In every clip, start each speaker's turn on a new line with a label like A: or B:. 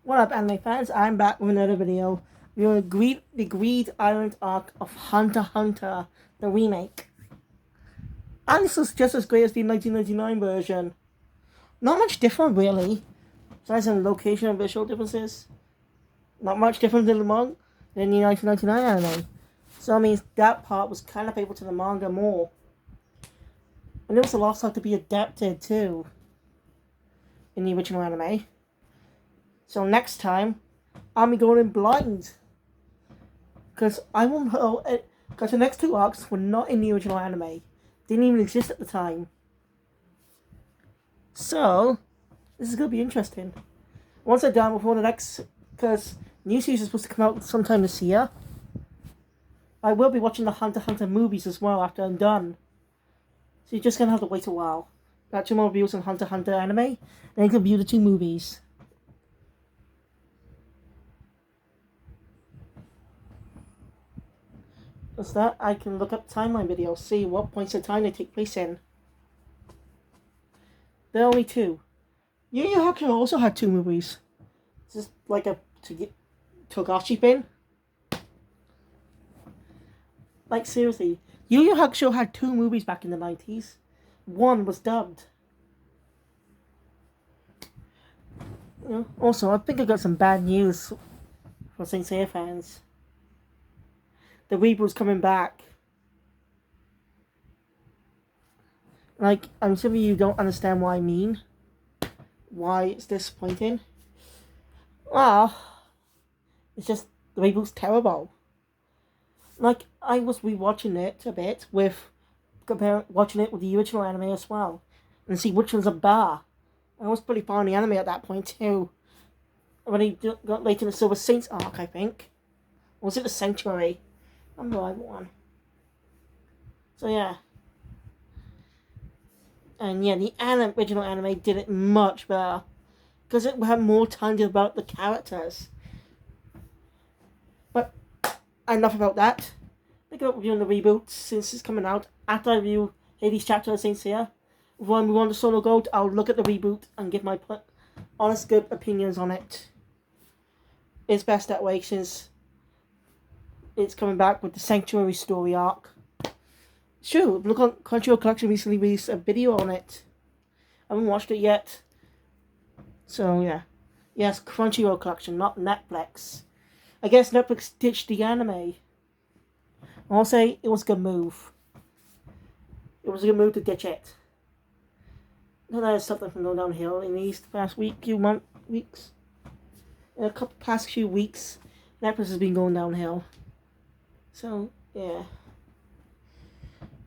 A: What up, anime fans? I'm back with another video. We're going to the Greed Island arc of Hunter x Hunter, the remake. And this is just as great as the 1999 version. Not much different, really. Besides some location and visual differences. Not much different than the 1999 anime. So, I mean, that part was kind of faithful to the manga more. And it was the last time to be adapted, too, in the original anime. So next time, I'll be going in blind. Because I won't know. Because the next two arcs were not in the original anime. Didn't even exist at the time. So, this is going to be interesting. Once I'm done before the next. Because new series is supposed to come out sometime this year. I will be watching the Hunter x Hunter movies as well after I'm done. So you're just going to have to wait a while. Got 2 more reviews on Hunter x Hunter anime. And then you can view the 2 movies. What's that? I can look up timeline videos, see what points of time they take place in. There are only 2. Yu Yu Hakusho also had 2 movies. Is this like a Togashi bin? Like, seriously. Yu Yu Hakusho had 2 movies back in the 90s. One was dubbed. Also, I think I got some bad news for Saint Seiya fans. The reboot's coming back. Like, I'm assuming you don't understand what I mean. Why it's disappointing. Well, it's just, the reboot's terrible. Like, I was rewatching it a bit watching it with the original anime as well. And see which one's a bar. I was pretty far in the anime at that point too. When he got late in the Silver Saints arc, I think. Or was it the Sanctuary? I'm the right one. So yeah. And yeah, the original anime did it much better. Because it had more time to develop the characters. But enough about that. Pick up reviewing the reboot since it's coming out. After I review Hades chapter of Saint Seiya. Before I move on to Solo Gold, I'll look at the reboot and give my honest good opinions on it. It's best that way since it's coming back with the Sanctuary story arc. Sure, look on Crunchyroll Collection recently released a video on it. I haven't watched it yet. So yeah. Yes, Crunchyroll Collection, not Netflix. I guess Netflix ditched the anime. I'll say it was a good move. It was a good move to ditch it. I know there's something from going downhill in these past weeks. In a couple past few weeks, Netflix has been going downhill. So, yeah.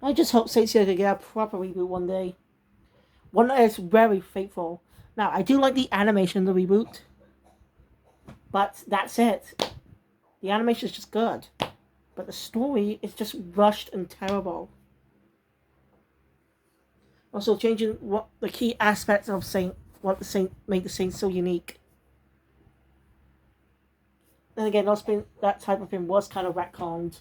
A: I just hope Saint Seiya can get a proper reboot one day. One that is very faithful. Now, I do like the animation of the reboot. But that's it. The animation is just good. But the story is just rushed and terrible. Also changing what the key aspects of made the Saint so unique. Then again, that type of thing was kind of retconned.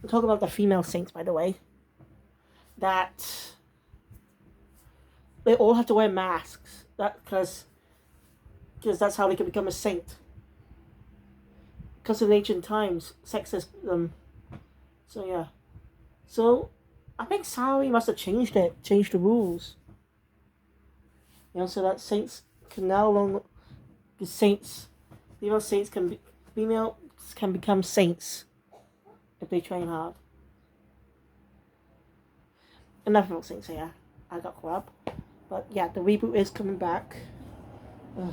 A: I'm talking about the female saints, by the way. That they all have to wear masks. Because that's how they can become a saint. Because in ancient times, sexism. So yeah. So I think Saori must have changed the rules. So that saints can now longer be saints. Females can become saints if they train hard. Enough about Saint Seiya. I got caught up. But yeah, the reboot is coming back. Ugh.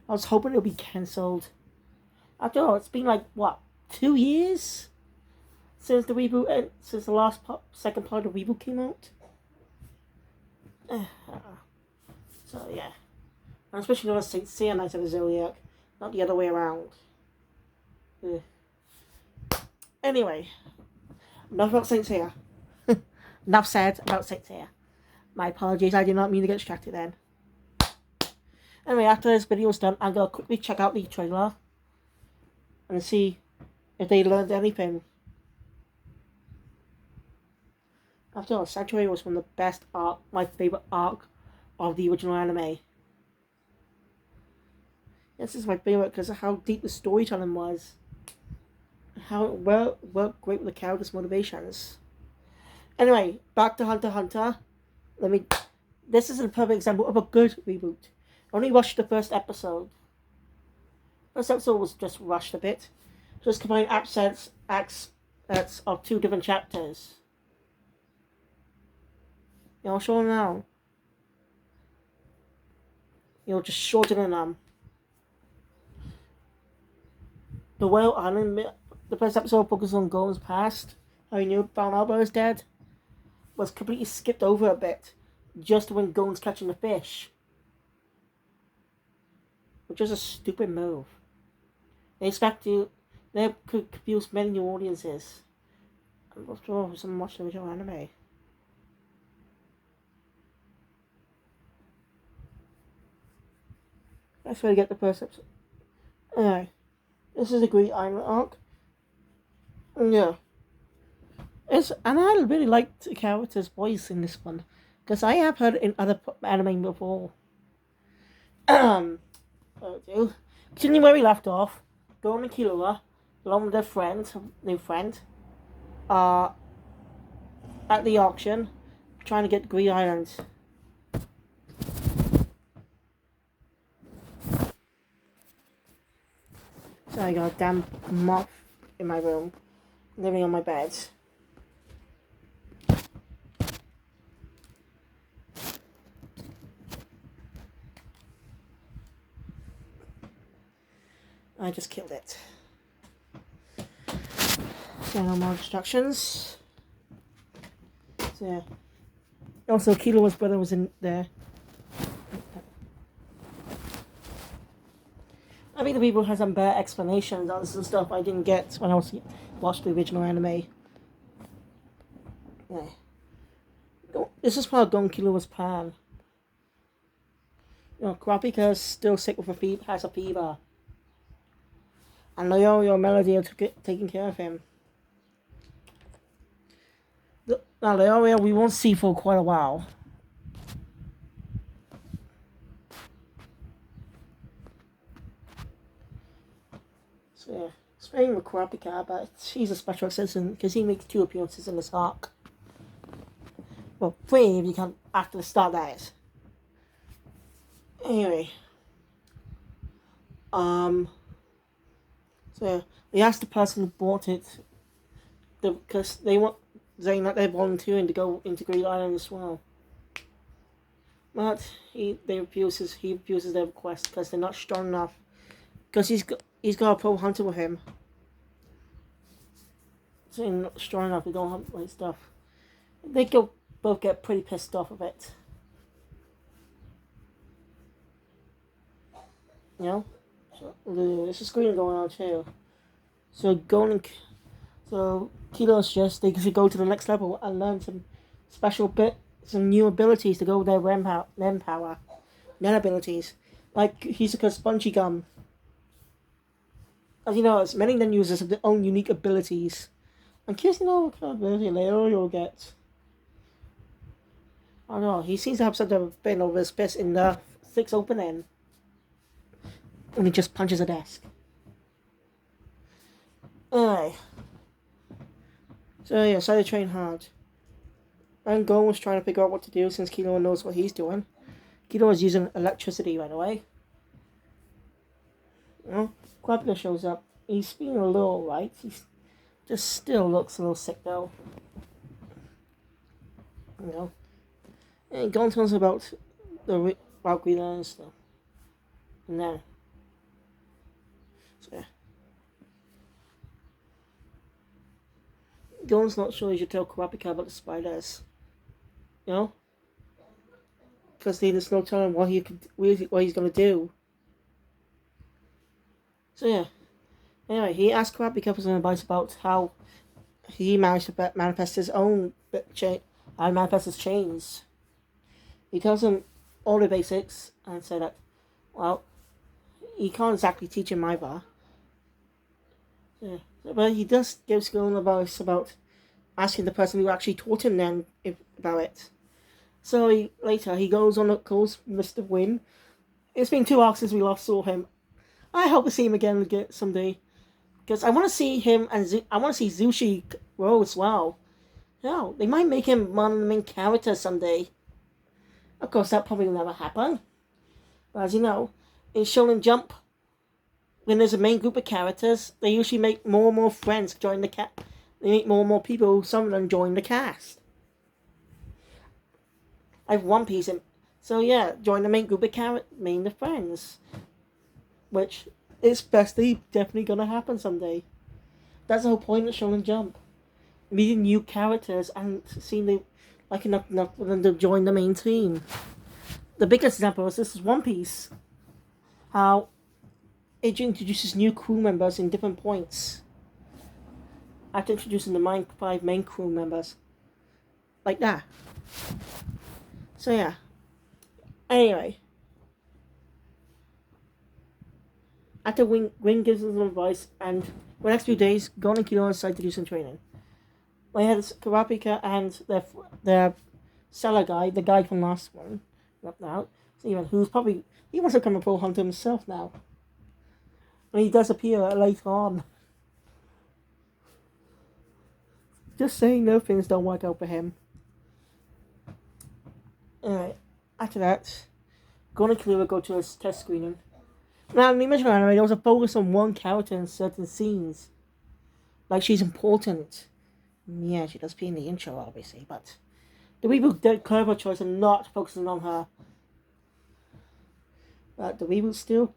A: I was hoping it would be cancelled. After all, it's been like, what, 2 years? Since the reboot, since the second part of the reboot came out? So yeah. And especially not Saint Seiya Knights of the Zodiac. Not the other way around. Ugh. Anyway. Enough about Saint Seiya. Enough said about Saint Seiya. My apologies, I did not mean to get distracted then. Anyway, after this video is done, I'm going to quickly check out the trailer. And see if they learned anything. After all, Sanctuary was one of the best arc, my favorite arc of the original anime. This is my favorite because of how deep the storytelling was. How it worked great with the characters' motivations. Anyway, back to Hunter x Hunter. This is a perfect example of a good reboot. I only watched the first episode. First episode was just rushed a bit. Just combined acts of two different chapters. I'll show them now. Just shortening them. The Whale Island, the first episode focused on Gohan's past. How he knew found out about his dad. Was completely skipped over a bit. Just when Gohan's catching the fish. Which is a stupid move. They could confuse many new audiences. After all, someone watched the original anime. That's where to get the first episode. Anyway, this is a Green Island arc. Yeah. And I really liked the character's voice in this one. Because I have heard it in other anime before. Continuing where we left off, Gon and Killua, along with their new friend, are at the auction trying to get Green Island. So I got a damn moth in my room, living on my bed. I just killed it. So no more distractions. So yeah. Also, Killua's brother was in there. I think the people has some better explanations on some stuff I didn't get when I watched the original anime. Yeah. This is part of Gon Killua's plan. Kurapika's still sick with has a fever. And Leorio and Melody are taking care of him. Now Leorio we won't see for quite a while. So yeah, speaking with Kurapika, but he's a special citizen because he makes 2 appearances in this arc. Well, 3 if you count after the start, that is. Anyway. So yeah, we asked the person who bought it because they want saying that they're volunteering to go into Green Island as well. But he refuses their request because they're not strong enough. Because he's got a pro hunter with him. So they're not strong enough, they don't hunt like stuff. They both get pretty pissed off of it. So there's a screen going on too. So Kilo suggests they should go to the next level and learn some new abilities to go with their Nen abilities. Like Hisoka's Spongy Gum. As you know, many Nen users have their own unique abilities. I'm curious to know what kind of ability Leorio will get. I don't know, he seems to have something of a bit over his fist in the 6 opening. When he just punches a desk. Anyway. So yeah, so they train hard. And Gon was trying to figure out what to do since Killua knows what he's doing. Killua was using electricity right away. Kurapika shows up. He's feeling a little right. He just still looks a little sick though. And Gon tells us about Green Island and stuff. And then. So yeah. Gon's not sure he should tell Kurapika about the spiders. Because there's no telling what he's gonna do. So yeah. Anyway, he asked Kurapika for some advice about how he managed to manifest his own manifest his chains. He tells him all the basics and said that, well, he can't exactly teach him either. Yeah. But he does give Gon advice about asking the person who actually taught him then about it. So later he goes on and calls Mr. Wynn. It's been 2 arcs since we last saw him. I hope to see him again someday. Because I want to see him and I want to see Zushi grow as well. No, they might make him one of the main characters someday. Of course, that probably will never happen. But as you know, in Shonen Jump, when there's a main group of characters, they usually make more and more friends join the cast. They meet more and more people, some of them join the cast. I have One Piece, so yeah, join the main group of main friends. Which is definitely gonna happen someday. That's the whole point of Shonen Jump. Meeting new characters and seeing them like enough for them to join the main team. The biggest example is this is One Piece. How it introduces new crew members in different points. After introducing the 5 main crew members. Like that. So yeah. Anyway. After Wing gives them advice, and for the next few days, Gon and Killua decide to do some training. They had Kurapika and their seller guy, the guy from last one, up now, who's probably, he wants to become a pro hunter himself now. And he does appear later on. Just saying, no, things don't work out for him. Anyway, after that, Gon and Killua go to a test screening. Now, in the original anime, there was a focus on one character in certain scenes. Like, she's important. Yeah, she does appear in the intro, obviously, but the reboot did clever choice of not focusing on her. But the reboot still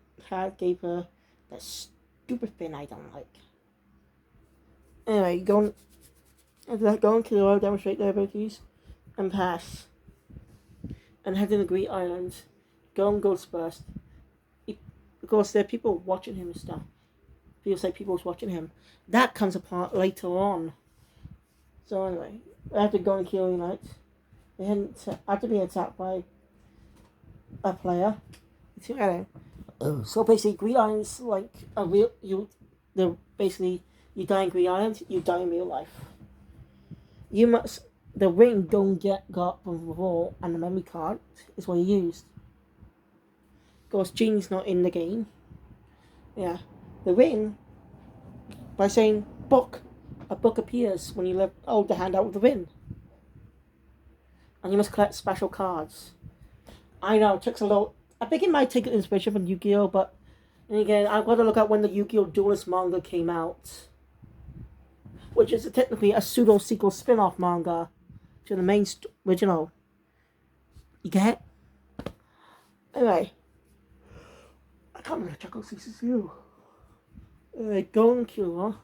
A: gave her that stupid fin I don't like. Anyway, Gon and Killua demonstrate their abilities and pass. And head to the Great Island. Gon goes first. Of course, there are people watching him and stuff. Feels like people's watching him. That comes apart later on. So anyway, after Gon and Killua unite, after being attacked by a player. So basically, Green Island's like a real you die in Green Island, you die in real life. The ring Gon got from before and the memory card is what he used. Of course, Genie's not in the game. Yeah, the ring, by saying book, a book appears when you hold the hand out with the ring. And you must collect special cards. I know, it takes a lot. I think it might take inspiration from Yu-Gi-Oh, but then again, I've got to look at when the Yu-Gi-Oh! Duelist manga came out. Which is technically a pseudo-sequel spin-off manga to the main original. You get? Anyway. I can't remember Chuckle CCCU. Gon and Killua.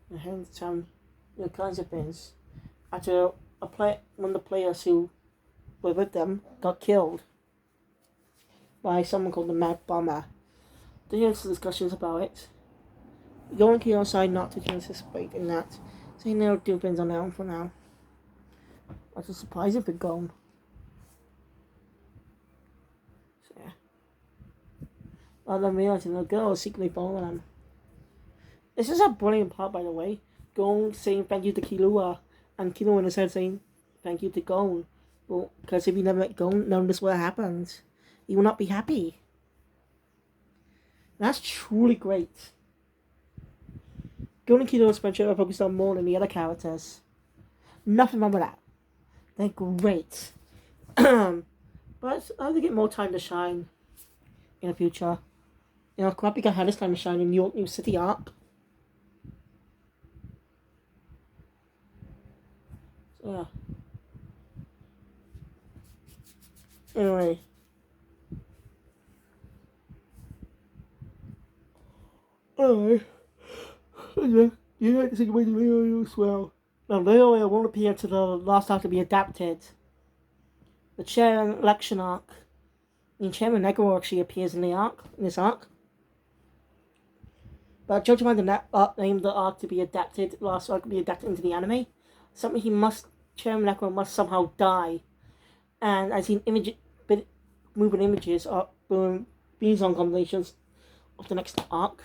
A: And hands down kinds of things. After one of the players who were with them got killed by someone called the Mad Bomber. There are some discussions about it. Gon and Killua decide not to participate in that, saying they'll do things on their own for now. That's a surprising for Gon. So yeah. Rather than realizing the girl is secretly following them. This is a brilliant part, by the way. Gon saying thank you to Killua, and Killua in his head saying thank you to Gon. Well, because if you never met Gon, none of this would have happened. He will not be happy. That's truly great. Gon and Killua's friendship are focused on more than the other characters. Nothing wrong with that. They're great. But I think get more time to shine in the future. You know, Kurapika had his time to shine in New York New City arc. So, yeah. Anyway. You like to think about Leo as well. Now, Leo won't appear to the last arc to be adapted. The chair election arc. Chairman Negro actually appears in this arc. But Jojo named the arc to be adapted, last arc to be adapted into the anime. Chairman Negro must somehow die. And I've seen moving images being on combinations of the next arc,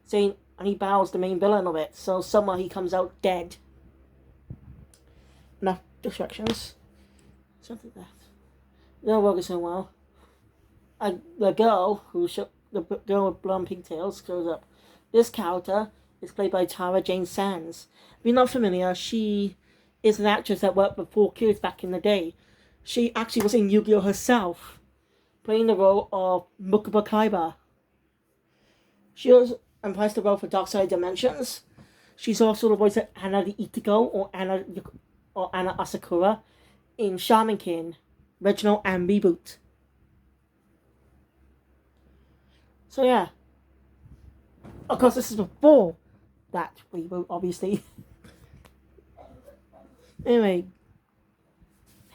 A: saying and he battles the main villain of it. So somehow he comes out dead. Enough distractions. Something like that. They're working so well. The girl the girl with blonde pigtails shows up. This character is played by Tara Jane Sands. If you're not familiar, she is an actress that worked with 4Kids back in the day. She actually was in Yu-Gi-Oh! Herself, playing the role of Mukuba Kaiba. She was impressed the role for Dark Side Dimensions. She's also the voice of Anna the Ichigo or Anna Asakura in Shaman King, original and reboot. So yeah. Of course, this is before that reboot, obviously. Anyway.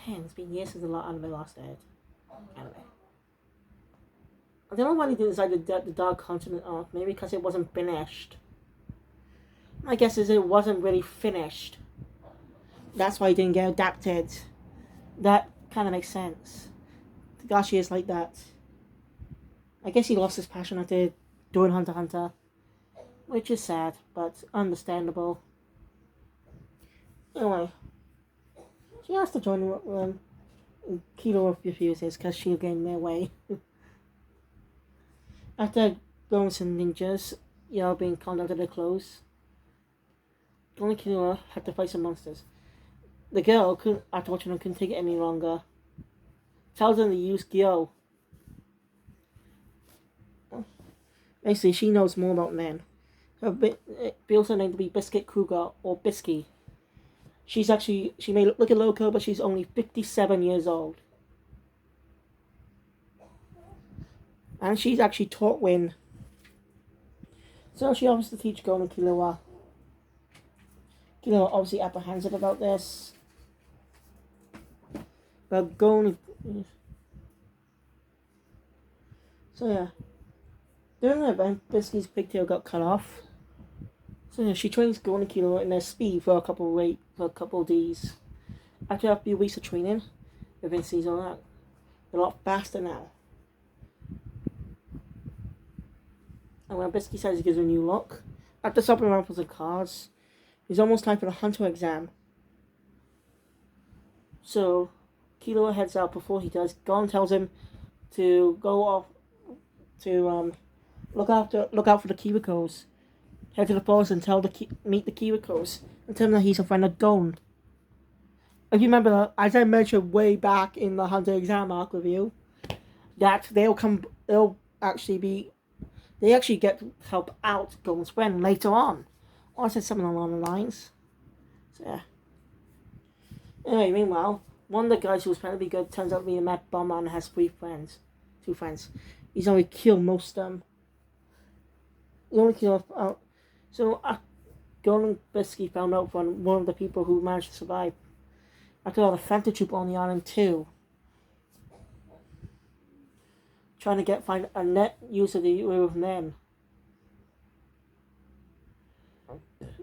A: Man, it's been years since the anime last aired. Anyway. I don't know why they didn't decide the Dark Continent arc. Maybe because it wasn't finished. My guess is it wasn't really finished. That's why it didn't get adapted. That kind of makes sense. Togashi is like that. I guess he lost his passion after doing Hunter x Hunter. Which is sad, but understandable. Anyway. She has to join them. Kilo refuses because she'll get in their way. After going some ninjas, being called out of their clothes, only Killua had to fight some monsters. The girl, after watching them, couldn't take it any longer. Tells them to use Gyo. Basically, she knows more about men. Her also named to be Biscuit Kruger or Bisky. She may look like a loco, but she's only 57 years old. And she's actually taught Win. So she obviously teaches Gon and Killua. Killua obviously apprehensive about this. But Gon... So yeah. During the event, Bisky's pigtail got cut off. So yeah, she trains Gon and Killua in their speed for a couple of days. After a few weeks of training, everyone sees all that. They're a lot faster now. And when Bisky says he gives her a new look, after stopping around for some cards, it's almost time for the Hunter exam. So Killua heads out. Before he does, Gon tells him to go off to look out for the Kirikos. Head to the forest and meet the Kirikos and tell them that he's a friend of Gon. If you remember, as I mentioned way back in the Hunter exam arc review, that they actually get to help out Gon's friend later on. Or I said something along the lines. So yeah. Anyway, meanwhile, one of the guys who was trying to be good turns out to be a mad bomber and has two friends. He's only killed most of them. He only killed out. So Gon and Bisky found out from one of the people who managed to survive. After all, the Phantom Troop on the island too. Trying to find a net use of the with men.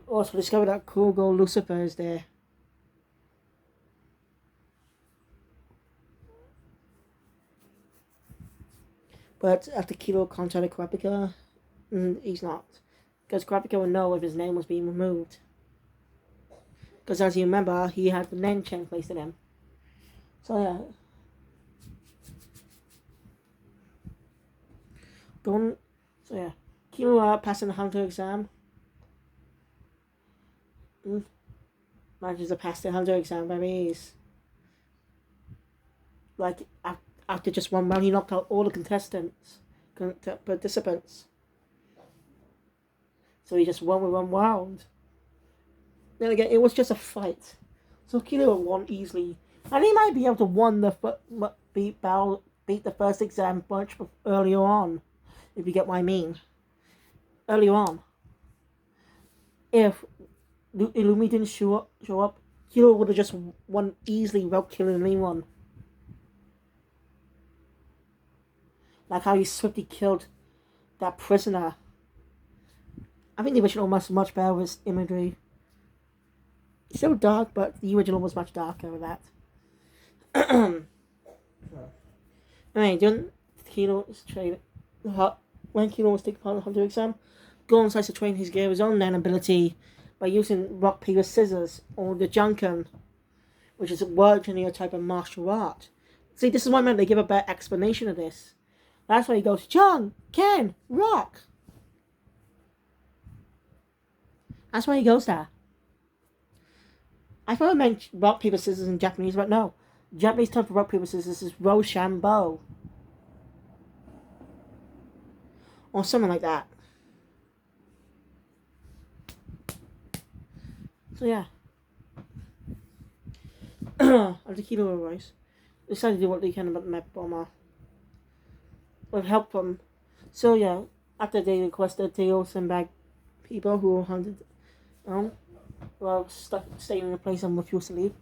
A: Also discovered that Kurgo Lucifer is there. But after Kilo contacted Kurapika, he's not. Because Kurapika would know if his name was being removed. Because as you remember, he had the Nen chain placed in him. So yeah. Kilo passing the Hunter exam. Manages to pass the Hunter exam by ease. Like, after just one round, he knocked out all the participants. So he just won with one round. Then again, it was just a fight. So Kilo won easily. And he might be able to beat the first exam much earlier on. If you get what I mean. Earlier on. If Illumi didn't show up, Kilo would have just won easily without killing anyone. Like how he swiftly killed that prisoner. I think the original was much better with imagery. It's still dark, but the original was much darker with that. Anyway, during Kino's training, when Kino was taking part in the Hunter exam, Gon decides to train his own Nen ability by using rock, paper, scissors, or the Junkan, which is a originally a type of martial art. See, this is why I meant they give a better explanation of this. That's why he goes, John, Ken, rock. That's why he goes there. I thought I meant rock, paper, scissors in Japanese, but no. Japanese term for rock, paper, scissors is Rochambeau. Or something like that. So yeah. After Kilo arrives, they decided to do what they can about the Met Bomber. With help from... So yeah, after they requested, they all send back people who were hunted, well, stuck, staying in a place and refused to leave.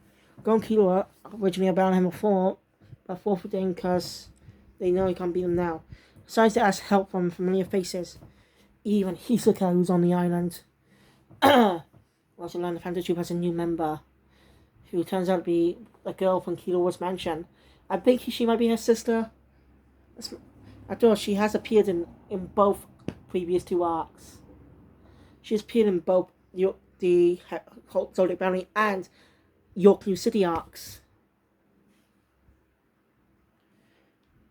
A: Gon Killua originally abandoned him before, but forfeiting because they know he can't beat him now. Decides to ask help from familiar faces, even Hisoka, who's on the island. Also learned the Phantom Troop has a new member, who turns out to be a girl from Killua's mansion. I think she might be her sister. After all, she has appeared in both previous 2 arcs. She's appeared in both the Zodiac Bounty and York New City arcs.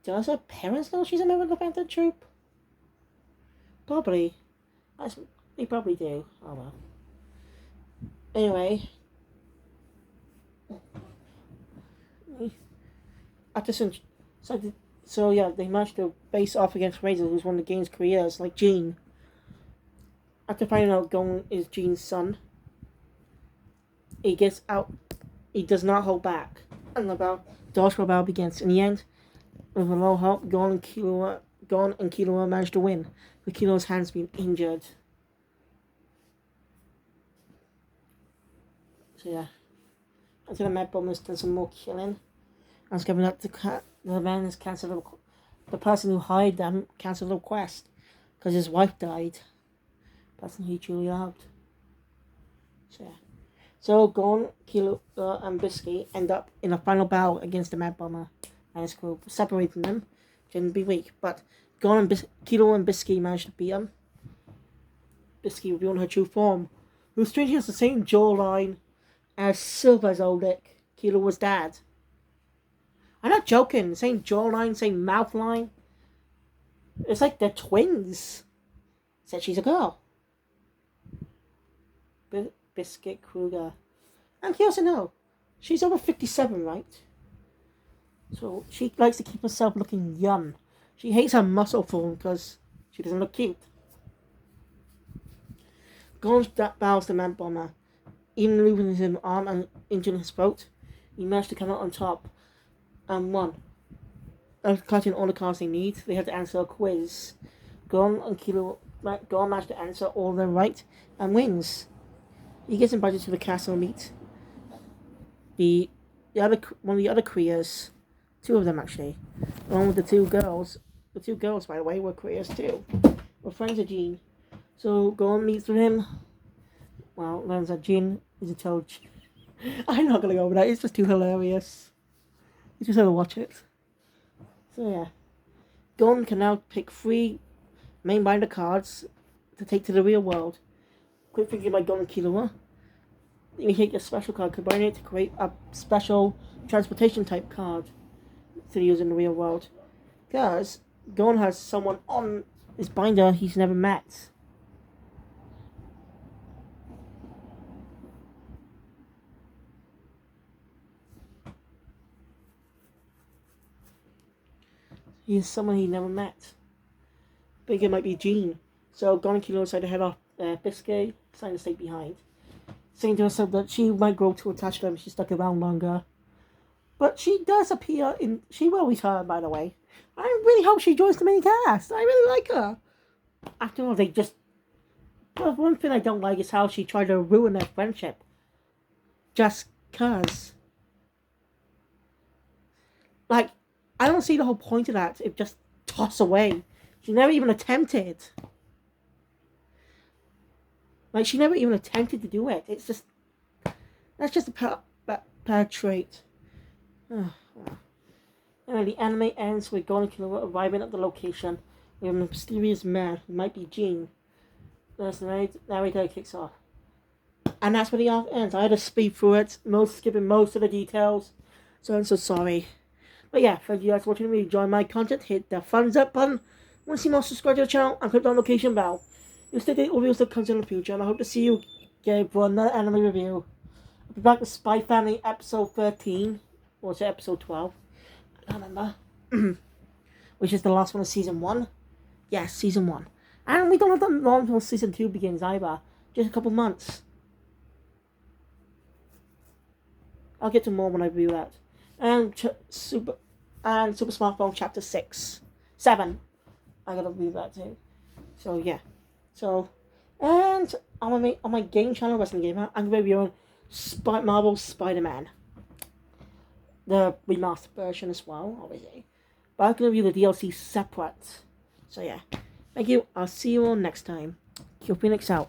A: Does her parents know she's a member of the Phantom Troop? Probably. They probably do. Oh well. Anyway. After so yeah, they managed to face off against Razor, who's one of the game's creators, like Gene. After finding out Gon is Gene's son, he gets out. He does not hold back, and the battle begins. In the end, with a little help, Gon and Killua managed to win, with Killua's hands being injured. So yeah, after the Met Bomber's done some more killing, I was giving up the man has cancelled the person who hired them cancelled the request because his wife died. The person he truly loved. So yeah. So Gon, Killua, and Bisky end up in a final battle against the Mad Bomber and his crew, separating them. Shouldn't be weak, but Killua and Bisky managed to beat him. Bisky revealed her true form, who strangely has the same jawline as Silver Zodiac, Killua's dad. I'm not joking. Same jawline, same mouth line. It's like they're twins. Said she's a girl. Biscuit Kruger. And you also know, she's over 57, right? So she likes to keep herself looking young. She hates her muscle form because she doesn't look cute. Gon bows the Man Bomber. Even losing his arm and injuring his throat, he managed to come out on top and won. After collecting all the cards they need, they have to answer a quiz. Gon managed to answer all of them right and wins. He gets invited to the castle to meet one of the other Krias. 2 of them actually. Along with the 2 girls. The 2 girls, by the way, were Krias too. Were friends of Gene. So Gon meets with him. Well, learns that Gene is a toad. I'm not gonna go over that. It's just too hilarious. You just have to watch it. So yeah, Gon can now pick 3 main binder cards to take to the real world. Quick thinking by Gon and Killua. You take a special card, combine it to create a special transportation type card to use in the real world. Because Gon has someone on his binder he's never met. He is someone he never met. Think it might be Gene. So Gon and Killua decided to head off Biscuit, decided to stay behind. Saying to herself that she might grow too attached to them if she stuck around longer. But she does appear in... She will return, by the way. I really hope she joins the main cast. I really like her. After all, they just... Well, one thing I don't like is how she tried to ruin their friendship. Just cause. Like, I don't see the whole point of that. If just toss away. She never even attempted. Like, she never even attempted to do it. It's just... That's just a bad trait. Oh, wow. Anyway, the anime ends with Gon and Killua arriving at the location with a mysterious man who might be Gene. There's the narrator kicks off. And that's where the arc ends. I had to speed through it, skipping most of the details. So I'm so sorry. But yeah, thank you guys for watching me. Enjoy my content. Hit the thumbs up button. Want to see more, subscribe to the channel and click the notification bell. You'll stay updated with videos that comes in the future. And I hope to see you again for another anime review. I'll be back with Spy Family episode 13. Or is it episode 12? I don't remember. Which is the last one of season 1. Yes, season 1. And we don't have that long until season 2 begins either. Just a couple months. I'll get to more when I review that. And Super Smartphone Chapter 7. I gotta review that too. So yeah. So, and on my game channel, Wrestling Gamer, I'm gonna be reviewing Marvel Spider-Man, the remastered version as well, obviously. But I'm gonna review the DLC separate. So yeah. Thank you. I'll see you all next time. Kill Phoenix out.